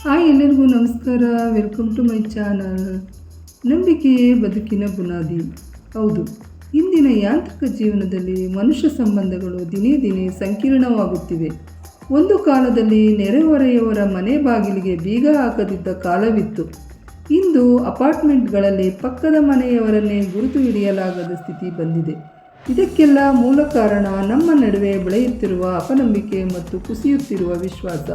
Hi, ಎಲ್ಲರಿಗೂ ನಮಸ್ಕಾರ. Welcome to my channel. ನಂಬಿಕೆಯೇ ಬದುಕಿನ ಬುನಾದಿ. ಹೌದು, ಇಂದಿನ ಯಾಂತ್ರಿಕ ಜೀವನದಲ್ಲಿ ಮನುಷ್ಯ ಸಂಬಂಧಗಳು ದಿನೇ ದಿನೇ ಸಂಕೀರ್ಣವಾಗುತ್ತಿವೆ. ಒಂದು ಕಾಲದಲ್ಲಿ ನೆರೆಹೊರೆಯವರ ಮನೆ ಬಾಗಿಲಿಗೆ ಬೀಗ ಹಾಕದಿದ್ದ ಕಾಲವಿತ್ತು. ಇಂದು ಅಪಾರ್ಟ್ಮೆಂಟ್ಗಳಲ್ಲಿ ಪಕ್ಕದ ಮನೆಯವರನ್ನೇ ಗುರುತು ಹಿಡಿಯಲಾಗದ ಸ್ಥಿತಿ ಬಂದಿದೆ. ಇದಕ್ಕೆಲ್ಲ ಮೂಲ ಕಾರಣ ನಮ್ಮ ನಡುವೆ ಬೆಳೆಯುತ್ತಿರುವ ಅಪನಂಬಿಕೆ ಮತ್ತು ಕುಸಿಯುತ್ತಿರುವ ವಿಶ್ವಾಸ.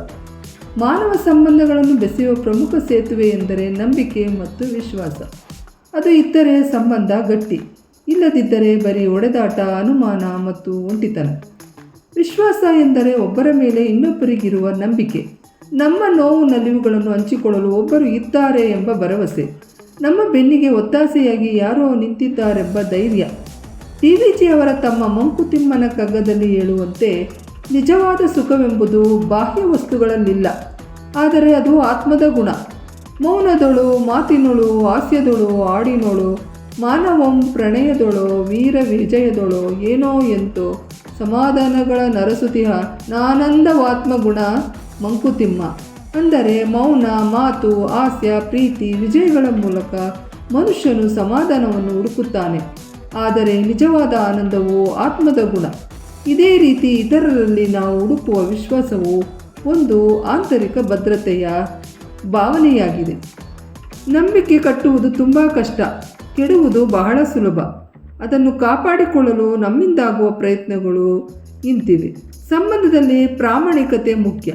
ಮಾನವ ಸಂಬಂಧಗಳನ್ನು ಬೆಸೆಯುವ ಪ್ರಮುಖ ಸೇತುವೆ ಎಂದರೆ ನಂಬಿಕೆ ಮತ್ತು ವಿಶ್ವಾಸ. ಅದು ಇದ್ದರೆ ಸಂಬಂಧ ಗಟ್ಟಿ, ಇಲ್ಲದಿದ್ದರೆ ಬರೀ ಒಡೆದಾಟ, ಅನುಮಾನ ಮತ್ತು ಒಂಟಿತನ. ವಿಶ್ವಾಸ ಎಂದರೆ ಒಬ್ಬರ ಮೇಲೆ ಇನ್ನೊಬ್ಬರಿಗಿರುವ ನಂಬಿಕೆ. ನಮ್ಮ ನೋವು ನಲಿವುಗಳನ್ನು ಹಂಚಿಕೊಳ್ಳಲು ಒಬ್ಬರು ಇದ್ದಾರೆ ಎಂಬ ಭರವಸೆ. ನಮ್ಮ ಬೆನ್ನಿಗೆ ಒತ್ತಾಸೆಯಾಗಿ ಯಾರೋ ನಿಂತಿದ್ದಾರೆಂಬ ಧೈರ್ಯ. ಡಿ.ವಿ.ಜಿ. ಅವರ ತಮ್ಮ ಮಂಕುತಿಮ್ಮನ ಕಗ್ಗದಲ್ಲಿ ಹೇಳುವಂತೆ, ನಿಜವಾದ ಸುಖವೆಂಬುದು ಬಾಹ್ಯ ವಸ್ತುಗಳಲ್ಲಿಲ್ಲ, ಆದರೆ ಅದು ಆತ್ಮದ ಗುಣ. ಮೌನದೊಳು ಮಾತಿನೊಳು, ಹಾಸ್ಯದೊಳು ಹಾಡಿನೊಳು, ಮಾನವಂ ಪ್ರಣಯದೊಳು, ವೀರ ವಿಜಯದೊಳು ಏನೋ ಎಂತೋ ಸಮಾಧಾನಗಳ ನರಸುತಿಹ ನಾನಂದವಾತ್ಮಗುಣ ಮಂಕುತಿಮ್ಮ. ಅಂದರೆ ಮೌನ, ಮಾತು, ಹಾಸ್ಯ, ಪ್ರೀತಿ, ವಿಜಯಗಳ ಮೂಲಕ ಮನುಷ್ಯನು ಸಮಾಧಾನವನ್ನು ಹುಡುಕುತ್ತಾನೆ. ಆದರೆ ನಿಜವಾದ ಆನಂದವು ಆತ್ಮದ ಗುಣ. ಇದೇ ರೀತಿ ಇತರರಲ್ಲಿ ನಾವು ಹುಡುಕುವ ವಿಶ್ವಾಸವು ಒಂದು ಆಂತರಿಕ ಭದ್ರತೆಯ ಭಾವನೆಯಾಗಿದೆ. ನಂಬಿಕೆ ಕಟ್ಟುವುದು ತುಂಬ ಕಷ್ಟ, ಕೆಡುವುದು ಬಹಳ ಸುಲಭ. ಅದನ್ನು ಕಾಪಾಡಿಕೊಳ್ಳಲು ನಮ್ಮಿಂದಾಗುವ ಪ್ರಯತ್ನಗಳು ಇಂತಿವೆ. ಸಂಬಂಧದಲ್ಲಿ ಪ್ರಾಮಾಣಿಕತೆ ಮುಖ್ಯ.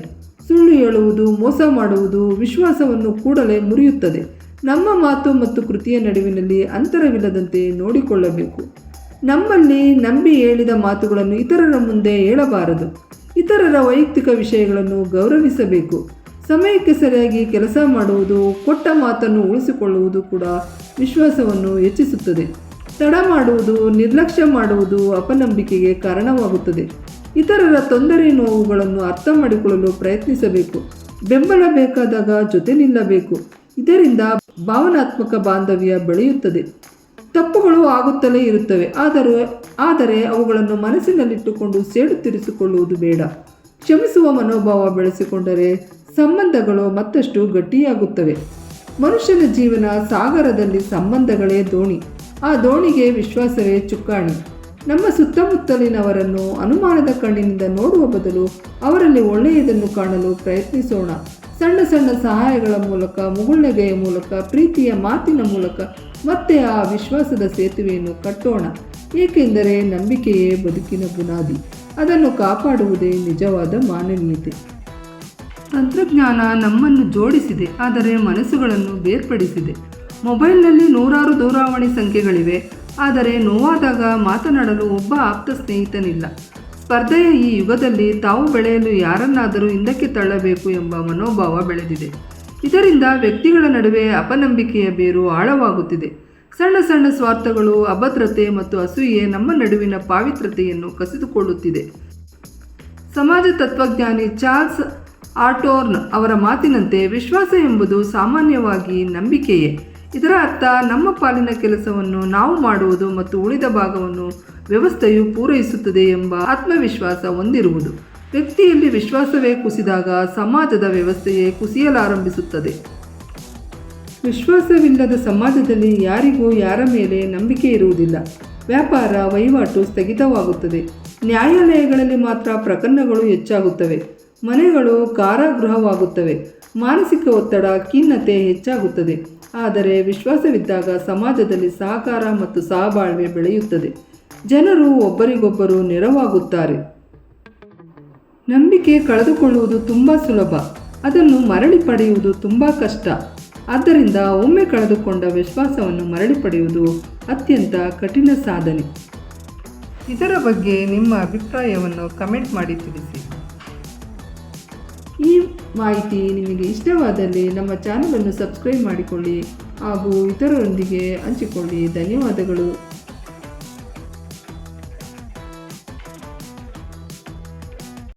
ಸುಳ್ಳು ಹೇಳುವುದು, ಮೋಸ ಮಾಡುವುದು ವಿಶ್ವಾಸವನ್ನು ಕೂಡಲೇ ಮುರಿಯುತ್ತದೆ. ನಮ್ಮ ಮಾತು ಮತ್ತು ಕೃತಿಯ ನಡುವಿನಲ್ಲಿ ಅಂತರವಿಲ್ಲದಂತೆ ನೋಡಿಕೊಳ್ಳಬೇಕು. ನಮ್ಮಲ್ಲಿ ನಂಬಿ ಹೇಳಿದ ಮಾತುಗಳನ್ನು ಇತರರ ಮುಂದೆ ಹೇಳಬಾರದು. ಇತರರ ವೈಯಕ್ತಿಕ ವಿಷಯಗಳನ್ನು ಗೌರವಿಸಬೇಕು. ಸಮಯಕ್ಕೆ ಸರಿಯಾಗಿ ಕೆಲಸ ಮಾಡುವುದು, ಕೊಟ್ಟ ಮಾತನ್ನು ಉಳಿಸಿಕೊಳ್ಳುವುದು ಕೂಡ ವಿಶ್ವಾಸವನ್ನು ಹೆಚ್ಚಿಸುತ್ತದೆ. ತಡ ಮಾಡುವುದು, ನಿರ್ಲಕ್ಷ್ಯ ಮಾಡುವುದು ಅಪನಂಬಿಕೆಗೆ ಕಾರಣವಾಗುತ್ತದೆ. ಇತರರ ತೊಂದರೆ ನೋವುಗಳನ್ನು ಅರ್ಥ ಮಾಡಿಕೊಳ್ಳಲು ಪ್ರಯತ್ನಿಸಬೇಕು. ಬೆಂಬಲ ಬೇಕಾದಾಗ ಜೊತೆ ನಿಲ್ಲಬೇಕು. ಇದರಿಂದ ಭಾವನಾತ್ಮಕ ಬಾಂಧವ್ಯ ಬೆಳೆಯುತ್ತದೆ. ತಪ್ಪುಗಳು ಆಗುತ್ತಲೇ ಇರುತ್ತವೆ, ಆದರೆ ಅವುಗಳನ್ನು ಮನಸ್ಸಿನಲ್ಲಿಟ್ಟುಕೊಂಡು ಸೇಡು ತೀರಿಸಿಕೊಳ್ಳುವುದು ಬೇಡ. ಕ್ಷಮಿಸುವ ಮನೋಭಾವ ಬೆಳೆಸಿಕೊಂಡರೆ ಸಂಬಂಧಗಳು ಮತ್ತಷ್ಟು ಗಟ್ಟಿಯಾಗುತ್ತವೆ. ಮನುಷ್ಯನ ಜೀವನ ಸಾಗರದಲ್ಲಿ ಸಂಬಂಧಗಳೇ ದೋಣಿ. ಆ ದೋಣಿಗೆ ವಿಶ್ವಾಸವೇ ಚುಕ್ಕಾಣಿ. ನಮ್ಮ ಸುತ್ತಮುತ್ತಲಿನವರನ್ನು ಅನುಮಾನದ ಕಣ್ಣಿನಿಂದ ನೋಡುವ ಬದಲು ಅವರಲ್ಲಿ ಒಳ್ಳೆಯದನ್ನು ಕಾಣಲು ಪ್ರಯತ್ನಿಸೋಣ. ಸಣ್ಣ ಸಣ್ಣ ಸಹಾಯಗಳ ಮೂಲಕ, ಮುಗುಳ್ನಗೆಯ ಮೂಲಕ, ಪ್ರೀತಿಯ ಮಾತಿನ ಮೂಲಕ ಮತ್ತೆ ಆ ವಿಶ್ವಾಸದ ಸೇತುವೆಯನ್ನು ಕಟ್ಟೋಣ. ಏಕೆಂದರೆ ನಂಬಿಕೆಯೇ ಬದುಕಿನ ಬುನಾದಿ. ಅದನ್ನು ಕಾಪಾಡುವುದೇ ನಿಜವಾದ ಮಾನವೀಯತೆ. ತಂತ್ರಜ್ಞಾನ ನಮ್ಮನ್ನು ಜೋಡಿಸಿದೆ, ಆದರೆ ಮನಸ್ಸುಗಳನ್ನು ಬೇರ್ಪಡಿಸಿದೆ. ಮೊಬೈಲ್ನಲ್ಲಿ ನೂರಾರು ದೂರವಾಣಿ ಸಂಖ್ಯೆಗಳಿವೆ, ಆದರೆ ನೋವಾದಾಗ ಮಾತನಾಡಲು ಒಬ್ಬ ಆಪ್ತ ಸ್ನೇಹಿತನಿಲ್ಲ. ಸ್ಪರ್ಧೆಯ ಈ ಯುಗದಲ್ಲಿ ತಾವು ಬೆಳೆಯಲು ಯಾರನ್ನಾದರೂ ಹಿಂದಕ್ಕೆ ತಳ್ಳಬೇಕು ಎಂಬ ಮನೋಭಾವ ಬೆಳೆದಿದೆ. ಇದರಿಂದ ವ್ಯಕ್ತಿಗಳ ನಡುವೆ ಅಪನಂಬಿಕೆಯ ಬೇರು ಆಳವಾಗುತ್ತಿದೆ. ಸಣ್ಣ ಸಣ್ಣ ಸ್ವಾರ್ಥಗಳು, ಅಭದ್ರತೆ ಮತ್ತು ಅಸೂಯೆ ನಮ್ಮ ನಡುವಿನ ಪಾವಿತ್ರತೆಯನ್ನು ಕಸಿದುಕೊಳ್ಳುತ್ತಿದೆ. ಸಮಾಜ ತತ್ವಜ್ಞಾನಿ ಚಾರ್ಲ್ಸ್ ಆರ್ಟೋರ್ನ್ ಅವರ ಮಾತಿನಂತೆ, ವಿಶ್ವಾಸ ಎಂಬುದು ಸಾಮಾನ್ಯವಾಗಿ ನಂಬಿಕೆಯೇ. ಇದರ ಅರ್ಥ ನಮ್ಮ ಪಾಲಿನ ಕೆಲಸವನ್ನು ನಾವು ಮಾಡುವುದು ಮತ್ತು ಉಳಿದ ಭಾಗವನ್ನು ವ್ಯವಸ್ಥೆಯು ಪೂರೈಸುತ್ತದೆ ಎಂಬ ಆತ್ಮವಿಶ್ವಾಸ ಹೊಂದಿರುವುದು. ವ್ಯಕ್ತಿಯಲ್ಲಿ ವಿಶ್ವಾಸವೇ ಕುಸಿದಾಗ ಸಮಾಜದ ವ್ಯವಸ್ಥೆಯೇ ಕುಸಿಯಲಾರಂಭಿಸುತ್ತದೆ. ವಿಶ್ವಾಸವಿಲ್ಲದ ಸಮಾಜದಲ್ಲಿ ಯಾರಿಗೂ ಯಾರ ಮೇಲೆ ನಂಬಿಕೆ ಇರುವುದಿಲ್ಲ. ವ್ಯಾಪಾರ ವಹಿವಾಟು ಸ್ಥಗಿತವಾಗುತ್ತದೆ. ನ್ಯಾಯಾಲಯಗಳಲ್ಲಿ ಮಾತ್ರ ಪ್ರಕರಣಗಳು ಹೆಚ್ಚಾಗುತ್ತವೆ. ಮನೆಗಳು ಕಾರಾಗೃಹವಾಗುತ್ತವೆ. ಮಾನಸಿಕ ಒತ್ತಡ, ಖಿನ್ನತೆ ಹೆಚ್ಚಾಗುತ್ತದೆ. ಆದರೆ ವಿಶ್ವಾಸವಿದ್ದಾಗ ಸಮಾಜದಲ್ಲಿ ಸಹಕಾರ ಮತ್ತು ಸಹಬಾಳ್ವೆ ಬೆಳೆಯುತ್ತದೆ. ಜನರು ಒಬ್ಬರಿಗೊಬ್ಬರು ನೆರವಾಗುತ್ತಾರೆ. ನಂಬಿಕೆ ಕಳೆದುಕೊಳ್ಳುವುದು ತುಂಬ ಸುಲಭ, ಅದನ್ನು ಮರಳಿ ಪಡೆಯುವುದು ತುಂಬ ಕಷ್ಟ. ಆದ್ದರಿಂದ ಒಮ್ಮೆ ಕಳೆದುಕೊಂಡ ವಿಶ್ವಾಸವನ್ನು ಮರಳಿ ಪಡೆಯುವುದು ಅತ್ಯಂತ ಕಠಿಣ ಸಾಧನೆ. ಇದರ ಬಗ್ಗೆ ನಿಮ್ಮ ಅಭಿಪ್ರಾಯವನ್ನು ಕಮೆಂಟ್ ಮಾಡಿ ತಿಳಿಸಿ. ಈ ಮಾಹಿತಿ ನಿಮಗೆ ಇಷ್ಟವಾದಲ್ಲಿ ನಮ್ಮ ಚಾನಲನ್ನು ಸಬ್ಸ್ಕ್ರೈಬ್ ಮಾಡಿಕೊಳ್ಳಿ ಹಾಗೂ ಇತರರೊಂದಿಗೆ ಹಂಚಿಕೊಳ್ಳಿ. ಧನ್ಯವಾದಗಳು.